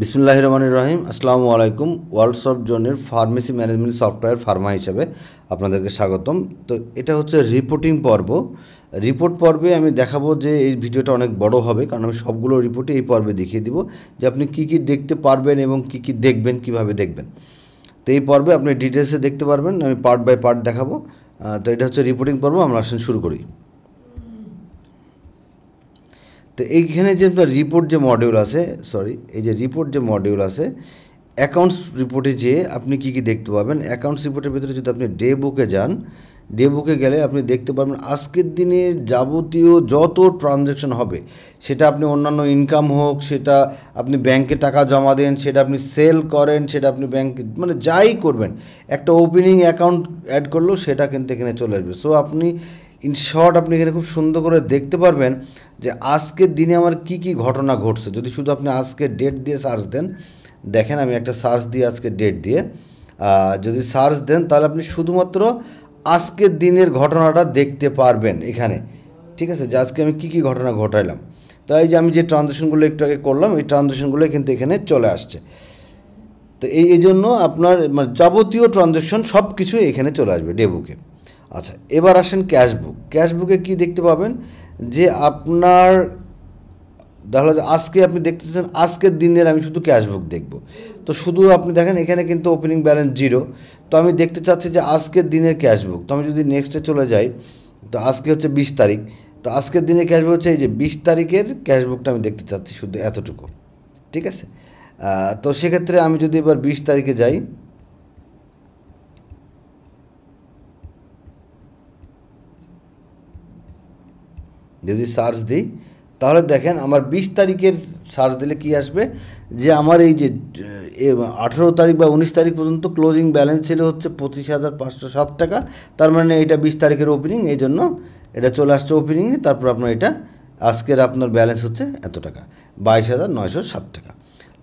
বিসমিল্লাহির রহমানির রহিম। আসসালামু আলাইকুম। ওয়ার্ল্ড সফট জোনের ফার্মেসি ম্যানেজমেন্ট সফটওয়্যার ফার্মা হিসাবে আপনাদেরকে স্বাগতম। তো এটা হচ্ছে রিপোর্টিং পর্ব। রিপোর্ট পর্বে আমি দেখাবো যে এই ভিডিওটা অনেক বড় হবে, কারণ আমি সবগুলো রিপোর্টে এই পর্বে দেখিয়ে দিব যে আপনি কী কী দেখতে পারবেন এবং কী কী দেখবেন, কীভাবে দেখবেন। তো এই পর্বে আপনি ডিটেলসে দেখতে পারবেন, আমি পার্ট বাই পার্ট দেখাবো। তো এটা হচ্ছে রিপোর্টিং পর্ব। আমরা আসলে শুরু করি। তো এইখানে যে আপনার রিপোর্ট যে মডিউল আছে, এই যে রিপোর্ট যে মডিউল আছে, অ্যাকাউন্টস রিপোর্টে যেয়ে আপনি কী কী দেখতে পাবেন। অ্যাকাউন্টস রিপোর্টের ভিতরে যদি আপনি ডে বুকে যান, ডে বুকে গেলে আপনি দেখতে পারবেন আজকের দিনের যাবতীয় যত ট্রানজ্যাকশন হবে, সেটা আপনি অন্যান্য ইনকাম হোক, সেটা আপনি ব্যাংকে টাকা জমা দেন, সেটা আপনি সেল করেন, সেটা আপনি ব্যাংকে মানে যাই করবেন, একটা ওপেনিং অ্যাকাউন্ট অ্যাড করলেও সেটা কিন্তু এখানে চলে আসবে। সো আপনি ইন শর্ট আপনি এখানে খুব সুন্দর করে দেখতে পারবেন যে আজকের দিনে আমার কী কী ঘটনা ঘটছে। যদি শুধু আপনি আজকের ডেট দিয়ে সার্চ দেন, দেখেন আমি একটা সার্চ দিয়ে আজকের ডেট দিয়ে যদি সার্চ দেন, তাহলে আপনি শুধুমাত্র আজকের দিনের ঘটনাটা দেখতে পারবেন এখানে। ঠিক আছে, যে আজকে আমি কী কী ঘটনা ঘটাইলাম। তো এই যে আমি যে ট্রানজ্যাকশনগুলো একটু আগে করলাম, এই ট্রানজ্যাকশনগুলো কিন্তু এখানে চলে আসছে। তো এই জন্য আপনার মানে যাবতীয় ট্রানজ্যাকশন সব কিছুই এখানে চলে আসবে ডে বুকে। আচ্ছা, এবার আসেন ক্যাশবুক। ক্যাশবুকে কী দেখতে পাবেন যে আপনার তাহলে আজকে আপনি দেখতেছেন আজকের দিনের আমি শুধু ক্যাশবুক দেখব। তো শুধু আপনি দেখেন এখানে কিন্তু ওপেনিং ব্যালেন্স 0। তো আমি দেখতে চাচ্ছি যে আজকের দিনের ক্যাশবুক। তো আমি যদি নেক্সটে চলে যাই, তো আজকে হচ্ছে 20 তারিখ। তো আজকের দিনের ক্যাশবুক হচ্ছে এই যে 20 তারিখের ক্যাশবুকটা আমি দেখতে চাচ্ছি, শুধু এতটুকু। ঠিক আছে, তো সেক্ষেত্রে আমি যদি এবার 20 তারিখে যাই, যদি সার্চ দিই, তাহলে দেখেন আমার 20 তারিখের সার্চ দিলে কি আসবে যে আমার এই যে 18 তারিখ বা 19 তারিখ পর্যন্ত ক্লোজিং ব্যালেন্স ছিল হচ্ছে 25,507 টাকা। তার মানে এটা 20 তারিখের ওপেনিং, এই জন্য এটা চলে আসছে ওপেনিংয়ে। তারপর আপনার এটা আজকের আপনার ব্যালেন্স হচ্ছে এত টাকা, 22,907 টাকা।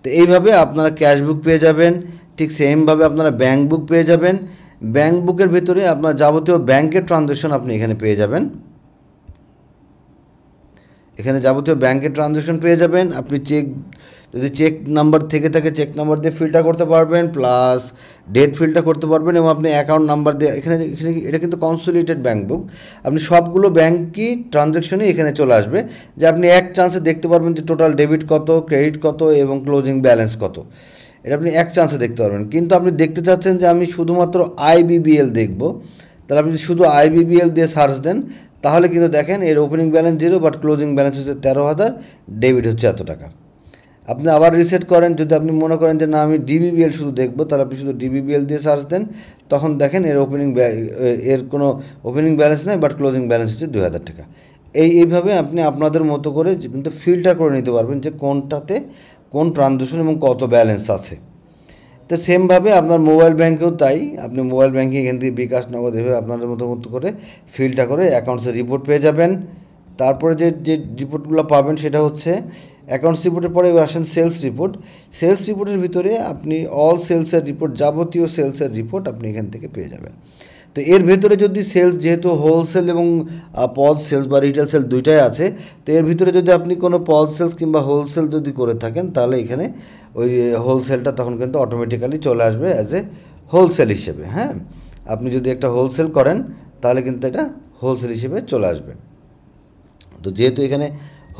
তো এইভাবে আপনারা ক্যাশবুক পেয়ে যাবেন। ঠিক সেমভাবে আপনারা ব্যাঙ্ক বুক পেয়ে যাবেন। ব্যাঙ্ক বুকের ভিতরে আপনার যাবতীয় ব্যাংকের ট্রানজ্যাকশন আপনি এখানে পেয়ে যাবেন। এখানে যাবতীয় ব্যাংকের ট্রানজ্যাকশন পেয়ে যাবেন। আপনি যদি চেক নাম্বার থেকে থাকে, চেক নাম্বার দিয়ে ফিল্টার করতে পারবেন, প্লাস ডেট ফিল্টার করতে পারবেন, এবং আপনি অ্যাকাউন্ট নাম্বার দিয়ে এখানে এটা কিন্তু কনসোলিডেটেড ব্যাঙ্ক বুক। আপনি সবগুলো ব্যাঙ্কই ট্রানজ্যাকশনই এখানে চলে আসবে, যে আপনি এক চান্সে দেখতে পারবেন যে টোটাল ডেবিট কত, ক্রেডিট কত এবং ক্লোজিং ব্যালেন্স কত। এটা আপনি এক চান্সে দেখতে পারবেন। কিন্তু আপনি দেখতে চাচ্ছেন যে আমি শুধুমাত্র আইবিবিএল দেখব, তাহলে আপনি শুধু আইবিবিএল দিয়ে সার্চ দেন, তাহলে কিন্তু দেখেন এর opening balance 0, but closing balance হচ্ছে 13,000, ডেবিট হচ্ছে এত টাকা। আপনি আবার রিসেট করেন, যদি আপনি মনে করেন যে না আমি ডিবিবিএল শুধু দেখবো, তাহলে আপনি শুধু ডিবিবিএল দিয়ে সার্চ দেন, তখন দেখেন এর এর কোনো ওপেনিং ব্যালেন্স নেই, বাট ক্লোজিং ব্যালেন্স হচ্ছে 2,000 টাকা। এইভাবে আপনি আপনাদের মতো করে কিন্তু ফিল্টার করে নিতে পারবেন যে কোনটাতে কোন ট্রানজ্যাকশন এবং কত ব্যালেন্স আছে। তো সেমভাবে আপনার মোবাইল ব্যাঙ্কেও তাই, আপনি মোবাইল ব্যাঙ্কিং এখান থেকে বিকাশ, নগদ এভাবে আপনাদের মতো করে ফিল্টার করে অ্যাকাউন্টসের রিপোর্ট পেয়ে যাবেন। তারপরে যে রিপোর্টগুলো পাবেন সেটা হচ্ছে অ্যাকাউন্টস রিপোর্টের পরে আসেন সেলস রিপোর্ট। সেলস রিপোর্টের ভিতরে আপনি অল সেলসের রিপোর্ট, যাবতীয় সেলসের রিপোর্ট আপনি এখান থেকে পেয়ে যাবেন। তো এর ভেতরে যদি সেলস, যেহেতু হোলসেল এবং পজ সেলস বা রিটেল সেল দুইটাই আছে, তো এর ভিতরে যদি আপনি কোনো পজ সেলস কিংবা হোলসেল যদি করে থাকেন, তাহলে এখানে ওই হোলসেলটা তখন কিন্তু অটোমেটিক্যালি চলে আসবে অ্যাজ এ হোলসেল হিসেবে। হ্যাঁ, আপনি যদি একটা হোলসেল করেন, তাহলে কিন্তু এটা হোলসেল হিসেবে চলে আসবে। তো যেহেতু এখানে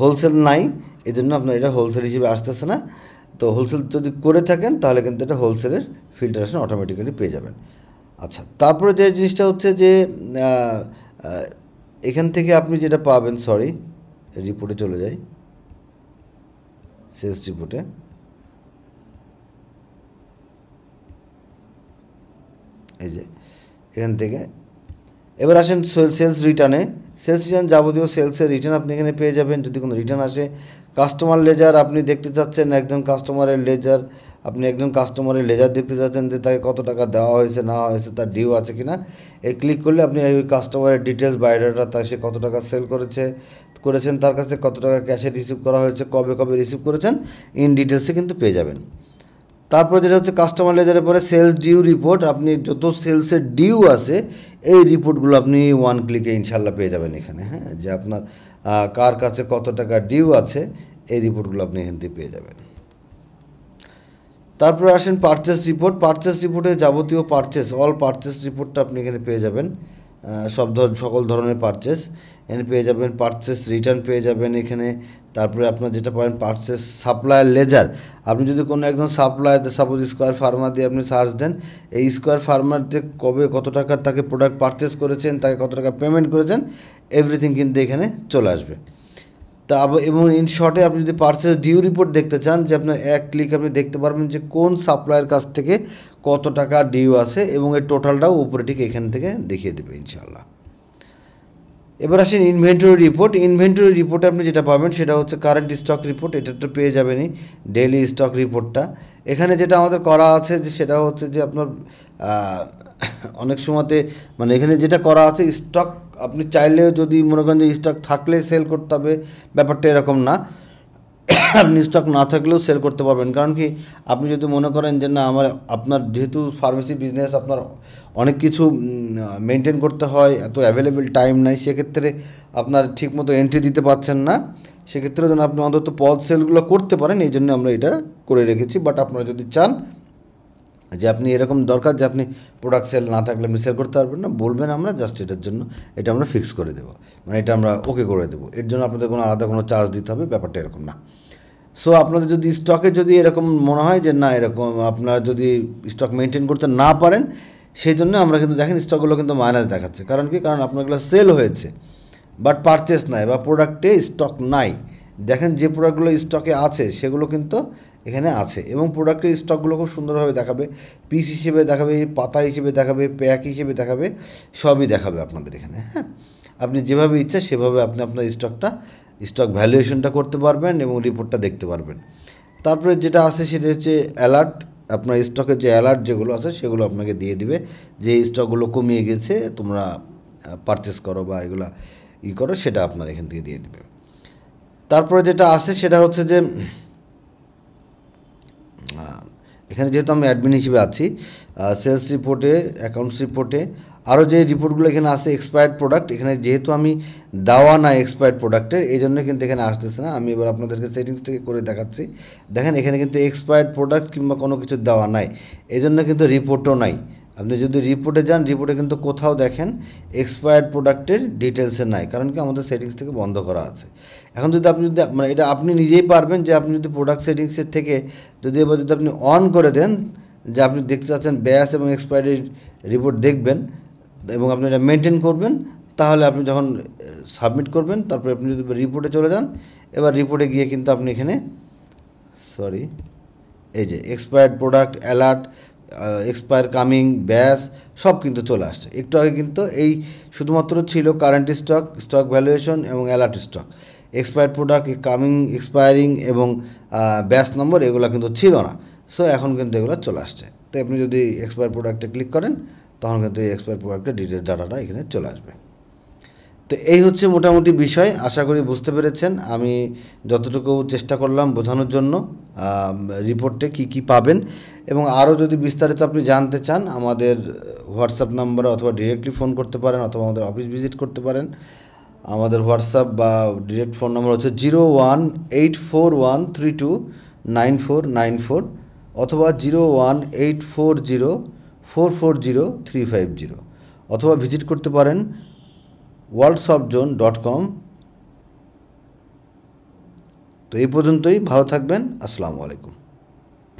হোলসেল নাই, এই জন্য আপনার এটা হোলসেল হিসেবে আসতেছে না। তো হোলসেল যদি করে থাকেন, তাহলে কিন্তু এটা হোলসেলের ফিল্টারেশন অটোমেটিক্যালি পেয়ে যাবেন। আচ্ছা, তারপরে যে জিনিসটা হচ্ছে যে এখান থেকে আপনি যেটা পাবেন, রিপোর্টে চলে যাই, সেলস রিপোর্টে। এই যে এখান থেকে এবার আসেন সেলস রিটার্নে। সেলস রিটার্ন, যাবতীয় সেলসের রিটার্ন আপনি এখানে পেয়ে যাবেন। যদি কোনো রিটার্ন আসে, কাস্টমার লেজার আপনি দেখতে চাচ্ছেন, একজন কাস্টমারের লেজার, আপনি একজন কাস্টমারের লেজার দেখতে চাচ্ছেন যে তাকে কত টাকা দেওয়া হয়েছে না হয়েছে, তার ডিউ আছে কি না। এই ক্লিক করলে আপনি ওই কাস্টমারের ডিটেলস, বায়োডাটা, তার সে কত টাকা সেল করেছেন, তার কাছে কত টাকা ক্যাশে রিসিভ করা হয়েছে, কবে রিসিভ করেছেন, ইন ডিটেলসে কিন্তু পেয়ে যাবেন। তারপরে যেটা হচ্ছে কাস্টমার লেজারের পরে সেলস ডিউ রিপোর্ট, আপনি যত সেলসের ডিউ আছে এই রিপোর্টগুলো আপনি ওয়ান ক্লিকে ইনশাল্লাহ পেয়ে যাবেন এখানে। হ্যাঁ, যে আপনার কার কাছে কত টাকা ডিউ আছে, এই রিপোর্টগুলো আপনি এখান থেকে পেয়ে যাবেন। তারপরে আসেন পারচেস রিপোর্ট। পারচেস রিপোর্টে যাবতীয় পারচেস, অল পারচেস রিপোর্টটা আপনি এখানে পেয়ে যাবেন। সকল ধরনের পারচেস এখানে পেয়ে যাবেন। পারচেস রিটার্ন পেয়ে যাবেন এখানে। তারপরে আপনার যেটা পাবেন পারচেস সাপ্লায়ার লেজার। আপনি যদি কোনো একজন সাপ্লায়ার, সাপোজ স্কোয়ার ফার্মা দিয়ে আপনি সার্চ দেন, এই স্কোয়ার ফার্মার যে কবে কত টাকা তাকে প্রোডাক্ট পারচেস করেছেন, তাকে কত টাকা পেমেন্ট করেছেন, এভরিথিং কিন্তু এখানে চলে আসবে। তা এবং ইন শর্টে আপনি যদি পারচেস ডিউ রিপোর্ট দেখতে চান, যে আপনার এক ক্লিক আপনি দেখতে পারবেন যে কোন সাপ্লায়ার কাছ থেকে কত টাকা ডিউ আছে, এবং এর টোটালটাও উপরে ঠিক এখান থেকে দেখিয়ে দেবে ইনশাআল্লাহ। এবার আসেন ইনভেন্টরি রিপোর্ট। ইনভেন্টরি রিপোর্টে আপনি যেটা পাবেন সেটা হচ্ছে কারেন্ট স্টক রিপোর্ট। এটা তো পেয়ে যাবেনই, ডেইলি স্টক রিপোর্টটা। এখানে যেটা আমাদের করা আছে যে সেটা হচ্ছে যে আপনার অনেক সময়তে মানে এখানে যেটা করা আছে, স্টক আপনি চাইলেও যদি মনে করেন যে স্টক থাকলে সেল করতে হবে, ব্যাপারটা এরকম না। আপনি স্টক না থাকলেও সেল করতে পারবেন। কারণ কি, আপনি যদি মনে করেন যে না আপনার যেহেতু ফার্মেসি বিজনেস, আপনার অনেক কিছু মেনটেন করতে হয়, এত অ্যাভেলেবেল টাইম নাই, সেক্ষেত্রে আপনার ঠিকমতো এন্ট্রি দিতে পারছেন না, সেক্ষেত্রে যেন আপনি অন্তত পজ সেলগুলো করতে পারেন, এই জন্য আমরা এটা করে রেখেছি। বাট আপনারা যদি চান যে আপনি এরকম দরকার যে আপনি প্রোডাক্ট সেল না থাকলে আপনি সেল করতে পারবেন না, বলবেন, আমরা জাস্ট এটার জন্য এটা আমরা ফিক্স করে দেবো, মানে এটা আমরা ওকে করে দেবো। এর জন্য আপনাদের কোনো আলাদা কোনো চার্জ দিতে হবে, ব্যাপারটা এরকম না। সো আপনাদের যদি স্টকে যদি এরকম মনে হয় যে না এরকম আপনারা যদি স্টক মেনটেন করতে না পারেন, সেই জন্য আমরা কিন্তু দেখেন স্টকগুলো কিন্তু মাইনাস দেখাচ্ছে। কারণ কি, কারণ আপনারগুলো সেল হয়েছে বাট পারচেস নাই, বা প্রোডাক্টে স্টক নাই। দেখেন যে প্রোডাক্টগুলো স্টকে আছে সেগুলো কিন্তু এখানে আছে, এবং প্রোডাক্টের স্টকগুলো খুব সুন্দরভাবে দেখাবে, পিস হিসেবে দেখাবে, পাতা হিসেবে দেখাবে, প্যাক হিসেবে দেখাবে, সবই দেখাবে আপনাদের এখানে। হ্যাঁ, আপনি যেভাবে ইচ্ছা সেভাবে আপনি আপনার স্টক ভ্যালুয়েশনটা করতে পারবেন এবং রিপোর্টটা দেখতে পারবেন। তারপরে যেটা আছে সেটা হচ্ছে অ্যালার্ট। আপনার স্টকের যে অ্যালার্ট যেগুলো আছে সেগুলো আপনাকে দিয়ে দিবে যে স্টকগুলো কমিয়ে গেছে, তোমরা পারচেস করো বা এগুলা করো, সেটা আপনার এখান থেকে দিয়ে দিবে। তারপরে যেটা আছে সেটা হচ্ছে যে এখানে যেহেতু আমি অ্যাডমিন হিসেবে আছি, সেলস রিপোর্টে, অ্যাকাউন্টস রিপোর্টে আরও যে রিপোর্টগুলো এখানে আসে, এক্সপায়ার্ড প্রোডাক্ট, এখানে যেহেতু আমি দেওয়া না এক্সপায়ার্ড প্রোডাক্টের, এই জন্য কিন্তু এখানে আসতেছে না। আমি এবার আপনাদেরকে সেটিংস থেকে করে দেখাচ্ছি। দেখেন এখানে কিন্তু এক্সপায়ার্ড প্রোডাক্ট কিংবা কোনো কিছু দেওয়া নাই, এই জন্য কিন্তু রিপোর্টও নাই। আপনি যদি রিপোর্টে যান, রিপোর্টে কিন্তু কোথাও দেখেন এক্সপায়ার্ড প্রোডাক্টের ডিটেলসে নাই, কারণ কি আমাদের সেটিংস থেকে বন্ধ করা আছে। এখন যদি আপনি মানে এটা আপনি নিজেই পারবেন যে আপনি যদি প্রোডাক্ট সেটিংসের থেকে যদি এবার যদি আপনি অন করে দেন, যে আপনি দেখতে চাচ্ছেন ব্যাস এবং এক্সপায়ারি রিপোর্ট দেখবেন এবং আপনি এটা মেনটেন করবেন, তাহলে আপনি যখন সাবমিট করবেন তারপরে আপনি যদি রিপোর্টে চলে যান, এবার রিপোর্টে গিয়ে কিন্তু আপনি এখানে এই যে expired product, alert, expire coming, ব্যাস সব কিন্তু চলে আসছে। একটু আগে কিন্তু এই শুধুমাত্র ছিল কারেন্ট স্টক, স্টক ভ্যালুয়েশন এবং alert stock. Expired product, coming, expiring এবং ব্যাস নম্বর এগুলো কিন্তু ছিল না। সো এখন কিন্তু এগুলো চলে আসছে। তো আপনি যদি এক্সপায়ার প্রোডাক্টে ক্লিক করেন, তখন কিন্তু এই এক্সপায়ার প্রোডাক্টের ডিটেলস ডাটাটা এখানে চলে আসবে। তো এই হচ্ছে মোটামুটি বিষয়, আশা করি বুঝতে পেরেছেন। আমি যতটুকু চেষ্টা করলাম বোঝানোর জন্য রিপোর্টে কি কি পাবেন, এবং আরও যদি বিস্তারিত আপনি জানতে চান, আমাদের হোয়াটসঅ্যাপ নাম্বারে অথবা ডিরেক্টলি ফোন করতে পারেন, অথবা আমাদের অফিস ভিজিট করতে পারেন। আমাদের হোয়াটসঅ্যাপ বা ডিরেক্ট ফোন নম্বর হচ্ছে 018413294994, অথবা 018404400350, অথবা ভিজিট করতে পারেন worldshopzone.com। তো এই পর্যন্তই, ভালো থাকবেন, আসসালামু আলাইকুম।